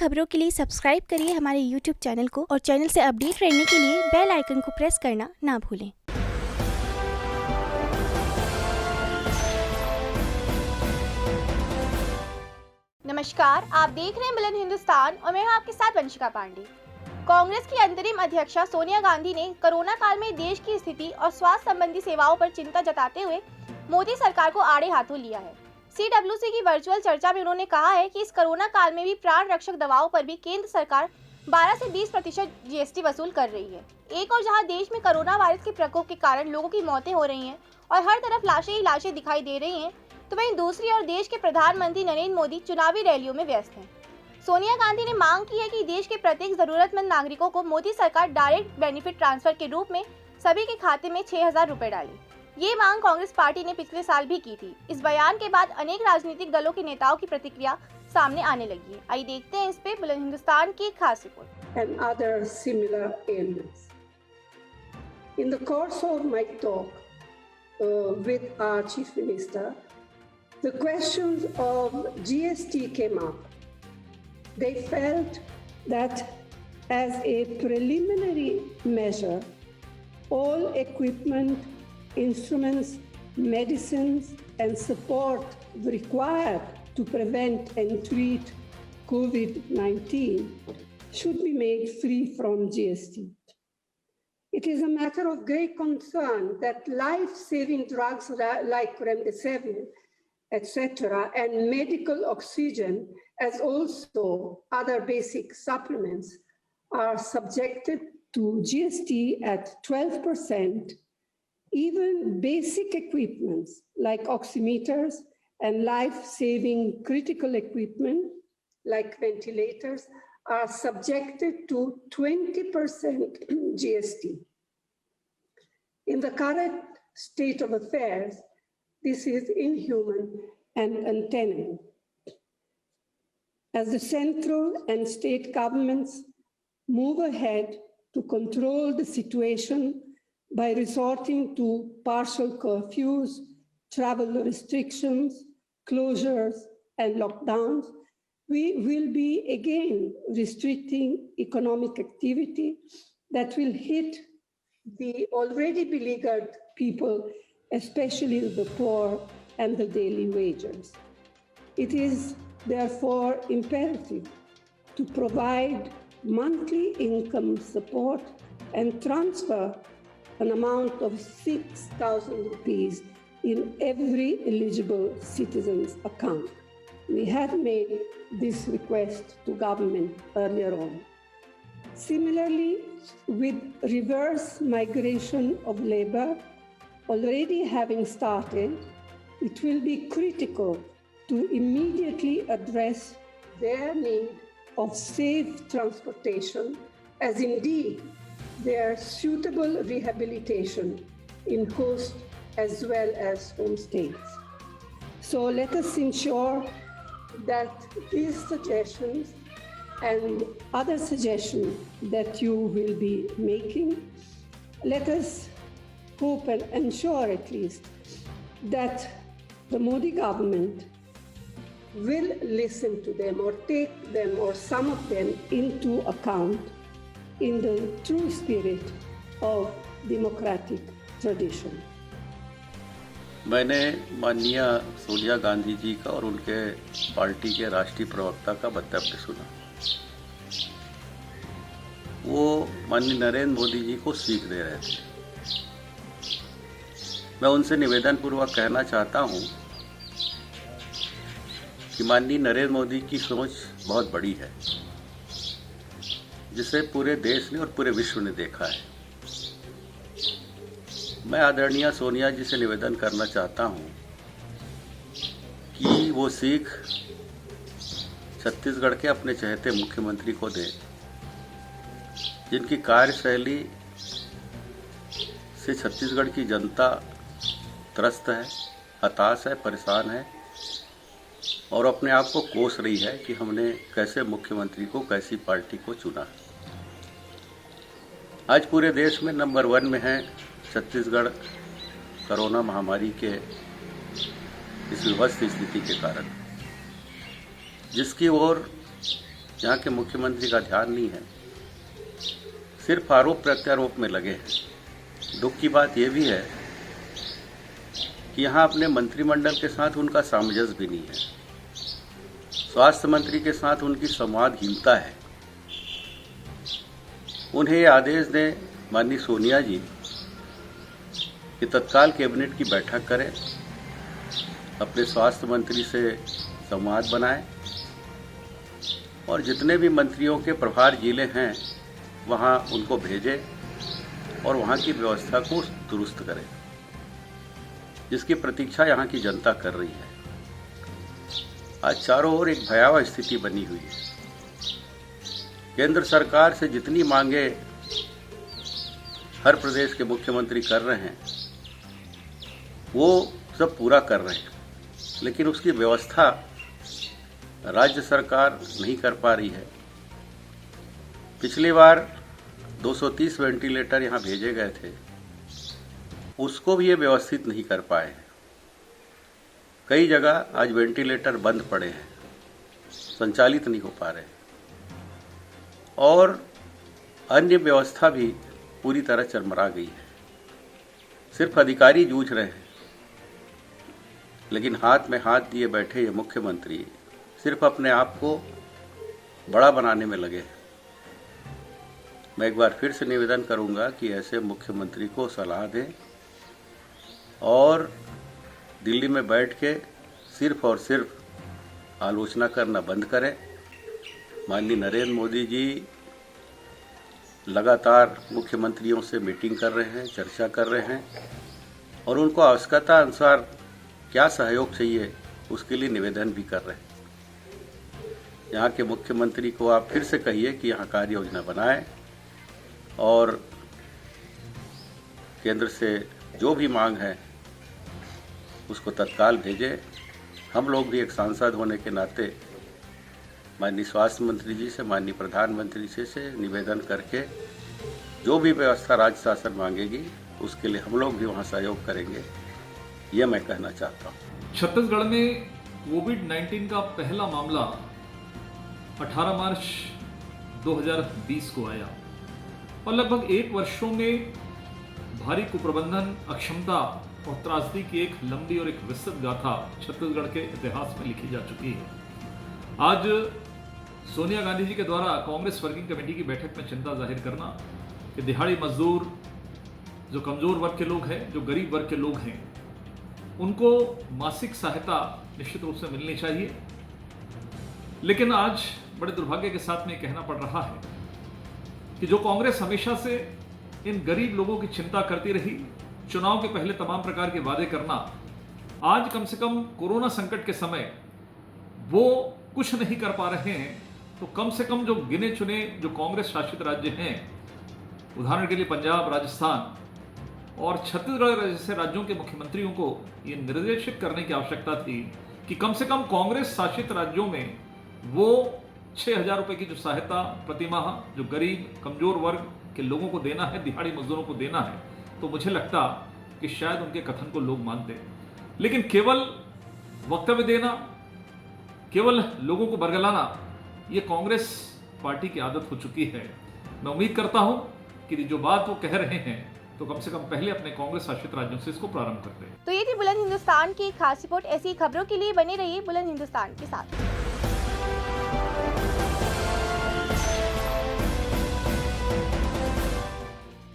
खबरों के लिए सब्सक्राइब करिए हमारे YouTube चैनल को और चैनल से अपडेट रहने के लिए बेल आइकन को प्रेस करना ना भूलें। नमस्कार, आप देख रहे हैं मिलन हिंदुस्तान और मैं हूं आपके साथ वंशिका पांडे। कांग्रेस की अंतरिम अध्यक्षा सोनिया गांधी ने कोरोना काल में देश की स्थिति और स्वास्थ्य संबंधी सेवाओं पर चिंता जताते हुए मोदी सरकार को आड़े हाथों लिया है। CWC की वर्चुअल चर्चा में उन्होंने कहा है कि इस कोरोना काल में भी प्राण रक्षक दवाओं पर भी केंद्र सरकार 12 से 20% GST वसूल कर रही है। एक और जहां देश में कोरोना वायरस के प्रकोप के कारण लोगों की मौतें हो रही हैं और हर तरफ लाशें ही लाशें दिखाई दे रही हैं, तो वहीं दूसरी ओर देश के प्रधानमंत्री नरेंद्र मोदी चुनावी रैलियों में व्यस्त हैं। सोनिया गांधी ने मांग की है कि देश के प्रत्येक जरूरतमंद नागरिकों को मोदी सरकार डायरेक्ट बेनिफिट ट्रांसफर के रूप में सभी के खाते में 6,000 रुपए डाले। ये मांग कांग्रेस पार्टी ने पिछले साल भी की थी। इस बयान के बाद अनेक राजनीतिक दलों के नेताओं की प्रतिक्रिया सामने आने लगी है। आइए देखते हैं इस पे बुलंद हिंदुस्तान की एक खास report. And other similar ailments. In the course of my talk with our Chief Minister, the questions of GST came up. They felt that as a preliminary measure, all equipment, instruments, medicines, and support required to prevent and treat COVID-19 should be made free from GST. It is a matter of great concern that life-saving drugs like remdesivir, etc., and medical oxygen, as also other basic supplements, are subjected to GST at 12%. Even basic equipments like oximeters and life-saving critical equipment like ventilators are subjected to 20% GST. In the current state of affairs, this is inhuman and untenable. As the central and state governments move ahead to control the situation by resorting to partial curfews, travel restrictions, closures, and lockdowns, we will be again restricting economic activity that will hit the already beleaguered people, especially the poor and the daily wagers. It is therefore imperative to provide monthly income support and transfer an amount of 6,000 rupees in every eligible citizen's account. We had made this request to government earlier on. Similarly, with reverse migration of labor already having started, it will be critical to immediately address their need of safe transportation, as indeed their suitable rehabilitation in host as well as home states. So let us ensure that these suggestions and other suggestions that you will be making, let us hope and ensure at least that the Modi government will listen to them or take them or some of them into account in the true spirit of democratic tradition. मैंने माननीय सोनिया गांधी जी का और उनके party के राष्ट्रीय प्रवक्ता का वक्तव्य सुना। वो माननीय नरेंद्र मोदी जी को सीख दे रहे थे। मैं उनसे निवेदन पूर्वक कहना चाहता हूं कि माननीय नरेंद्र मोदी की सोच बहुत बड़ी है, जिसे पूरे देश ने और पूरे विश्व ने देखा है। मैं आदरणीय सोनिया जी से निवेदन करना चाहता हूं कि वो सीख छत्तीसगढ़ के अपने चहेते मुख्यमंत्री को दें, जिनकी कार्यशैली से छत्तीसगढ़ की जनता त्रस्त है, हताश है, परेशान है और अपने आप को कोस रही है कि हमने कैसे मुख्यमंत्री को, कैसी पार्टी को चुना। आज पूरे देश में नंबर 1 में है छत्तीसगढ़ कोरोना महामारी के इस विभत्स स्थिति के कारण, जिसकी ओर यहाँ के मुख्यमंत्री का ध्यान नहीं है, सिर्फ आरोप प्रत्यारोप में लगे हैं। दुख की बात यह भी है कि यहाँ अपने मंत्रिमंडल के साथ उनका सामंजस्य भी नहीं है। स्वास्थ्य मंत्री के साथ उनकी संवादहीनता है। उन्हें ये आदेश दें माननीय सोनिया जी कि तत्काल कैबिनेट की बैठक करें, अपने स्वास्थ्य मंत्री से संवाद बनाएं और जितने भी मंत्रियों के प्रभार जिले हैं वहाँ उनको भेजें और वहाँ की व्यवस्था को दुरुस्त करें, जिसकी प्रतीक्षा यहाँ की जनता कर रही है। आज चारों ओर एक भयावह स्थिति बनी हुई है। केंद्र सरकार से जितनी मांगे हर प्रदेश के मुख्यमंत्री कर रहे हैं वो सब पूरा कर रहे हैं, लेकिन उसकी व्यवस्था राज्य सरकार नहीं कर पा रही है। पिछली बार 230 वेंटिलेटर यहाँ भेजे गए थे, उसको भी ये व्यवस्थित नहीं कर पाए हैं। कई जगह आज वेंटिलेटर बंद पड़े हैं, संचालित नहीं हो पा रहे और अन्य व्यवस्था भी पूरी तरह चरमरा गई है। सिर्फ अधिकारी जूझ रहे हैं, लेकिन हाथ में हाथ दिए बैठे ये मुख्यमंत्री सिर्फ अपने आप को बड़ा बनाने में लगे हैं। मैं एक बार फिर से निवेदन करूंगा कि ऐसे मुख्यमंत्री को सलाह दें और दिल्ली में बैठ के सिर्फ और सिर्फ आलोचना करना बंद करें। माननीय नरेंद्र मोदी जी लगातार मुख्यमंत्रियों से मीटिंग कर रहे हैं, चर्चा कर रहे हैं और उनको आवश्यकता अनुसार क्या सहयोग चाहिए उसके लिए निवेदन भी कर रहे हैं। यहाँ के मुख्यमंत्री को आप फिर से कहिए कि यहाँ कार्य योजना बनाएं और केंद्र से जो भी मांग है उसको तत्काल भेजें। हम लोग भी एक सांसद होने के नाते माननीय स्वास्थ्य मंत्री जी से, माननीय प्रधानमंत्री जी से निवेदन करके जो भी व्यवस्था राज्य शासन मांगेगी उसके लिए हम लोग भी वहाँ सहयोग करेंगे, ये मैं कहना चाहता हूँ। छत्तीसगढ़ में कोविड-19 का पहला मामला 18 मार्च 2020 को आया और लगभग 1 वर्षों में भारी कुप्रबंधन, अक्षमता और त्रासदी की एक लंबी और एक विस्तृत गाथा छत्तीसगढ़ के इतिहास में लिखी जा चुकी है। आज सोनिया गांधी जी के द्वारा कांग्रेस वर्किंग कमेटी की बैठक में चिंता जाहिर करना कि दिहाड़ी मजदूर, जो कमजोर वर्ग के लोग हैं, जो गरीब वर्ग के लोग हैं, उनको मासिक सहायता निश्चित रूप से मिलनी चाहिए। लेकिन आज बड़े दुर्भाग्य के साथ में कहना पड़ रहा है कि जो कांग्रेस हमेशा से इन गरीब लोगों की चिंता करती रही, चुनाव के पहले तमाम प्रकार के वादे करना, आज कम से कम कोरोना संकट के समय वो कुछ नहीं कर पा रहे हैं, तो कम से कम जो गिने चुने जो कांग्रेस शासित राज्य हैं, उदाहरण के लिए पंजाब, राजस्थान और छत्तीसगढ़ जैसे राज्यों के मुख्यमंत्रियों को ये निर्देशित करने की आवश्यकता थी कि कम से कम कांग्रेस शासित राज्यों में वो 6,000 रुपए की जो सहायता प्रतिमाह जो गरीब कमजोर वर्ग के लोगों को देना है, दिहाड़ी मजदूरों को देना है, तो मुझे लगता कि शायद उनके कथन को लोग मानते। लेकिन केवल वक्तव्य देना, केवल लोगों को बरगलाना, ये कांग्रेस पार्टी की आदत हो चुकी है। मैं उम्मीद करता हूं कि जो बात वो कह रहे हैं तो कम से कम पहले अपने कांग्रेस शासित राज्यों से इसको प्रारंभ करते हैं। तो ये थी बुलंद हिंदुस्तान की खास रिपोर्ट। ऐसी खबरों के लिए बने रहिए बुलंद हिंदुस्तान के साथ।